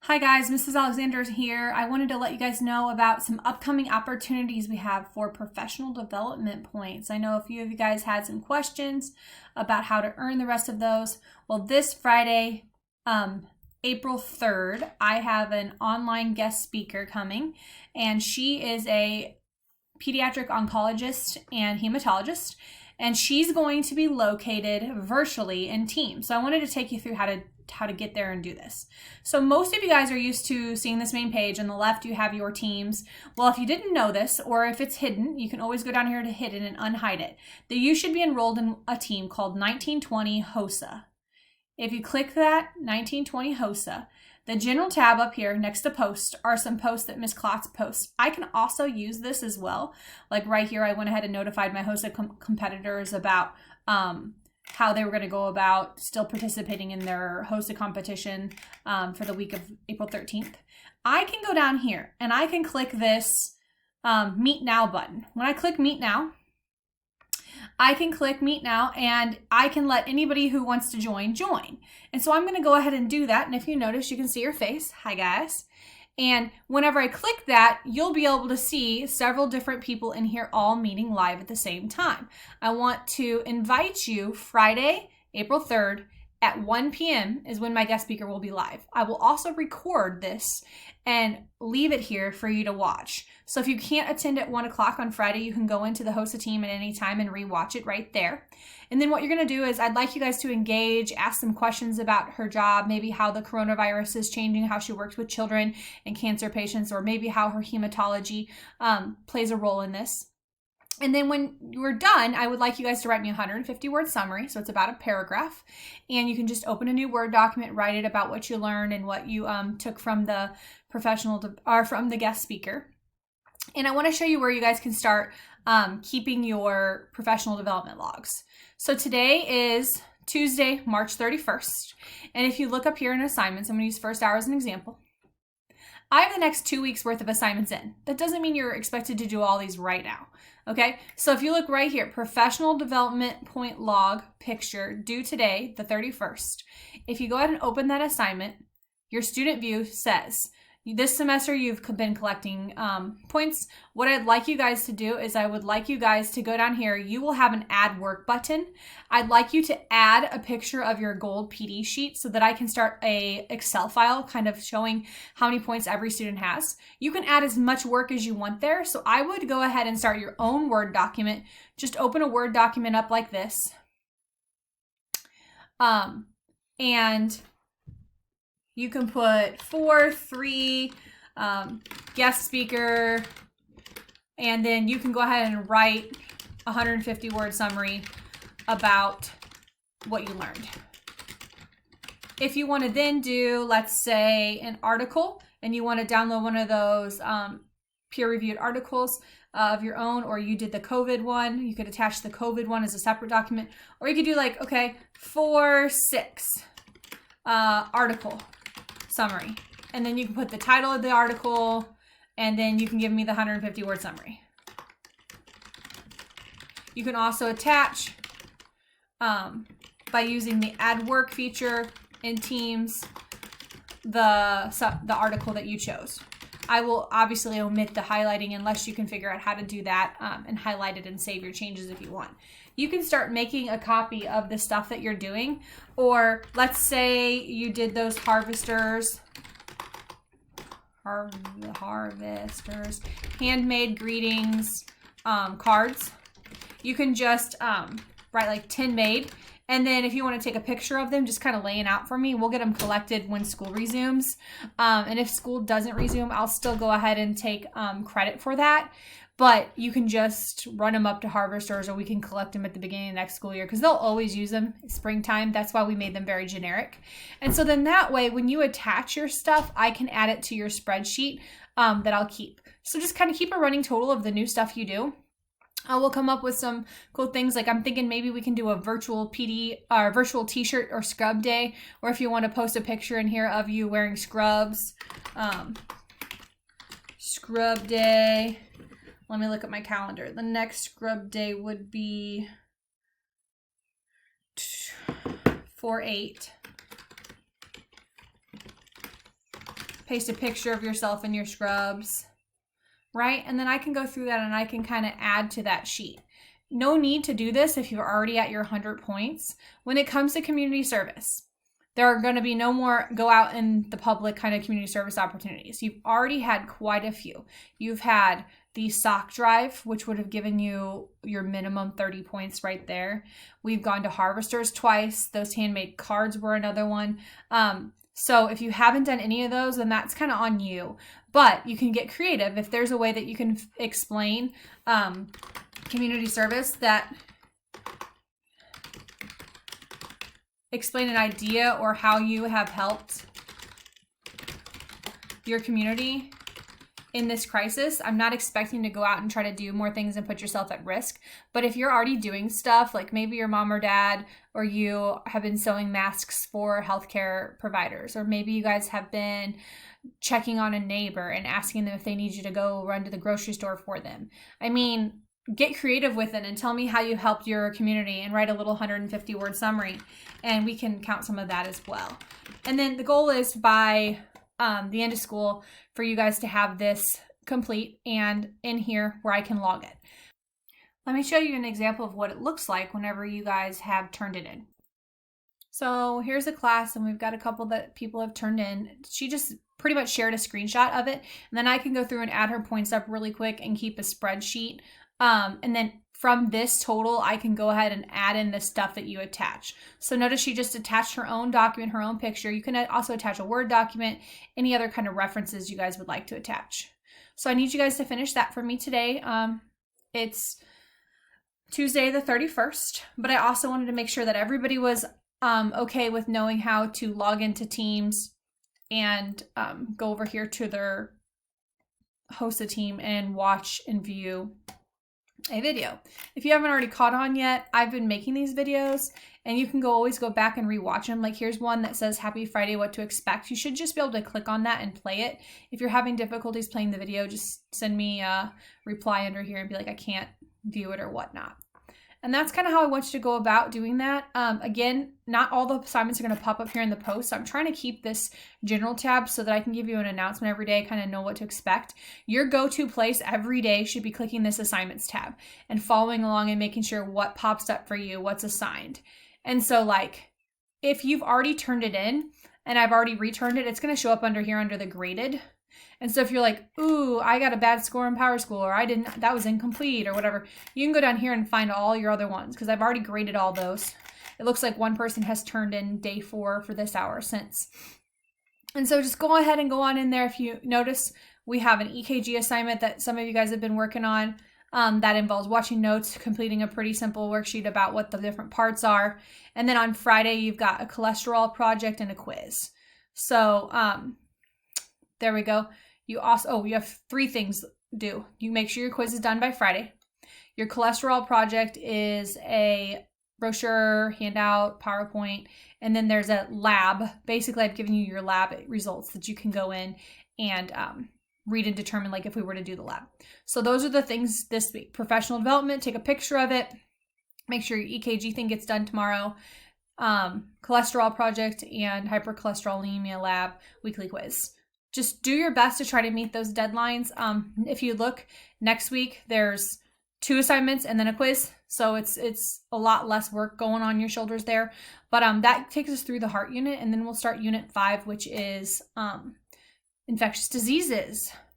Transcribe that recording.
Hi guys, Mrs. Alexander here. I wanted to let you guys know about some upcoming opportunities we have for professional development points. I know a few of you guys had some questions about how to earn the rest of those. Well, this Friday, April 3rd, I have an online guest speaker coming, and she is a pediatric oncologist and hematologist, and she's going to be located virtually in Teams. So I wanted to take you through how to get there and do this. So most of you guys are used to seeing this main page. On the left, you have your teams. Well, if you didn't know this, or if it's hidden, you can always go down here to hidden and unhide it. That you should be enrolled in a team called 1920 HOSA. If you click that 1920 HOSA, the general tab up here next to post are some posts that Ms. Klotz posts. I can also use this as well. Like right here, I went ahead and notified my HOSA competitors about how they were going to go about still participating in their HOSA competition for the week of April 13th. I can go down here and I can click this Meet Now button. When I click Meet Now, I can click Meet Now and I can let anybody who wants to join. And so I'm going to go ahead and do that. And if you notice, you can see your face. Hi, guys. And whenever I click that, you'll be able to see several different people in here all meeting live at the same time. I want to invite you Friday, April 3rd at 1 p.m. is when my guest speaker will be live. I will also record this and leave it here for you to watch. So if you can't attend at 1 o'clock on Friday, you can go into the HOSA team at any time and rewatch it right there. And then what you're going to do is I'd like you guys to engage, ask some questions about her job, maybe how the coronavirus is changing, how she works with children and cancer patients, or maybe how her hematology plays a role in this. And then when you're done, I would like you guys to write me a 150-word summary. So it's about a paragraph. And you can just open a new Word document, write it about what you learned and what you took from the from the guest speaker. And I want to show you where you guys can start keeping your professional development logs. So today is Tuesday, March 31st. And if you look up here in assignments, I'm going to use first hour as an example. I have the next 2 weeks worth of assignments in. That doesn't mean you're expected to do all these right now. Okay, so if you look right here, professional development point log picture due today, the 31st. If you go ahead and open that assignment, your student view says, this semester you've been collecting points. What I'd like you guys to do is I would like you guys to go down here. You will have an add work button. I'd like you to add a picture of your gold PD sheet so that I can start a Excel file kind of showing how many points every student has. You can add as much work as you want there. So I would go ahead and start your own Word document. Just open a Word document up like this. And you can put 4, 3, guest speaker, and then you can go ahead and write a 150-word summary about what you learned. If you want to then do, let's say, an article, and you want to download one of those peer-reviewed articles of your own, or you did the COVID one, you could attach the COVID one as a separate document, or you could do like, okay, 4-6 article summary, and then you can put the title of the article, and then you can give me the 150-word summary. You can also attach by using the add work feature in Teams the article that you chose. I will obviously omit the highlighting unless you can figure out how to do that and highlight it and save your changes if you want. You can start making a copy of the stuff that you're doing, or let's say you did those harvesters, handmade greetings cards. You can just write like 10 made. And then if you want to take a picture of them, just kind of laying out for me, we'll get them collected when school resumes. And if school doesn't resume, I'll still go ahead and take credit for that. But you can just run them up to harvesters, or we can collect them at the beginning of the next school year because they'll always use them springtime. That's why we made them very generic. And so then that way, when you attach your stuff, I can add it to your spreadsheet that I'll keep. So just kind of keep a running total of the new stuff you do. We'll come up with some cool things. Like I'm thinking maybe we can do a virtual PD or virtual t-shirt or scrub day, or if you want to post a picture in here of you wearing scrubs, scrub day. Let me look at my calendar. The next scrub day would be 4/8. paste a picture of yourself in your scrubs, right? And then I can go through that and I can kind of add to that sheet. No need to do this if you're already at your 100 points. When it comes to community service, there are going to be no more go out in the public kind of community service opportunities. You've already had quite a few. You've had the sock drive, which would have given you your minimum 30 points right there. We've gone to Harvesters twice. Those handmade cards were another one. So if you haven't done any of those, then that's kind of on you. But you can get creative if there's a way that you can explain community service, that explain an idea or how you have helped your community in this crisis. I'm not expecting to go out and try to do more things and put yourself at risk. But if you're already doing stuff, like maybe your mom or dad or you have been sewing masks for healthcare providers, or maybe you guys have been checking on a neighbor and asking them if they need you to go run to the grocery store for them. I mean, get creative with it and tell me how you helped your community and write a little 150-word summary, and we can count some of that as well. And then the goal is by the end of school for you guys to have this complete and in here where I can log it. Let me show you an example of what it looks like whenever you guys have turned it in. So here's a class, and we've got a couple that people have turned in. She just pretty much shared a screenshot of it, and then I can go through and add her points up really quick and keep a spreadsheet. And then from this total, I can go ahead and add in the stuff that you attach. So notice she just attached her own document, her own picture. You can also attach a Word document, any other kind of references you guys would like to attach. So I need you guys to finish that for me today. It's Tuesday the 31st, but I also wanted to make sure that everybody was okay with knowing how to log into Teams and go over here to their host a team and watch and view a video. If you haven't already caught on yet, I've been making these videos and you can always go back and rewatch them. Like here's one that says Happy Friday, what to expect. You should just be able to click on that and play it. If you're having difficulties playing the video, just send me a reply under here and be like, I can't view it or whatnot. And that's kind of how I want you to go about doing that. Again, not all the assignments are going to pop up here in the post. So I'm trying to keep this general tab so that I can give you an announcement every day, kind of know what to expect. Your go-to place every day should be clicking this assignments tab and following along and making sure what pops up for you, what's assigned. And so like, if you've already turned it in and I've already returned it, it's going to show up under here under the graded. And so if you're like, ooh, I got a bad score in Power School, or that was incomplete or whatever, you can go down here and find all your other ones because I've already graded all those. It looks like one person has turned in day 4 for this hour since. And so just go ahead and go on in there. If you notice, we have an EKG assignment that some of you guys have been working on that involves watching notes, completing a pretty simple worksheet about what the different parts are. And then on Friday, you've got a cholesterol project and a quiz. So there we go. You also, you have 3 things due. You make sure your quiz is done by Friday. Your cholesterol project is a brochure, handout, PowerPoint, and then there's a lab. Basically, I've given you your lab results that you can go in and read and determine like if we were to do the lab. So those are the things this week. Professional development, take a picture of it. Make sure your EKG thing gets done tomorrow. Cholesterol project and hypercholesterolemia lab weekly quiz. Just do your best to try to meet those deadlines. If you look next week, there's 2 assignments and then a quiz. So it's a lot less work going on your shoulders there. But that takes us through the heart unit, and then we'll start unit 5, which is infectious diseases.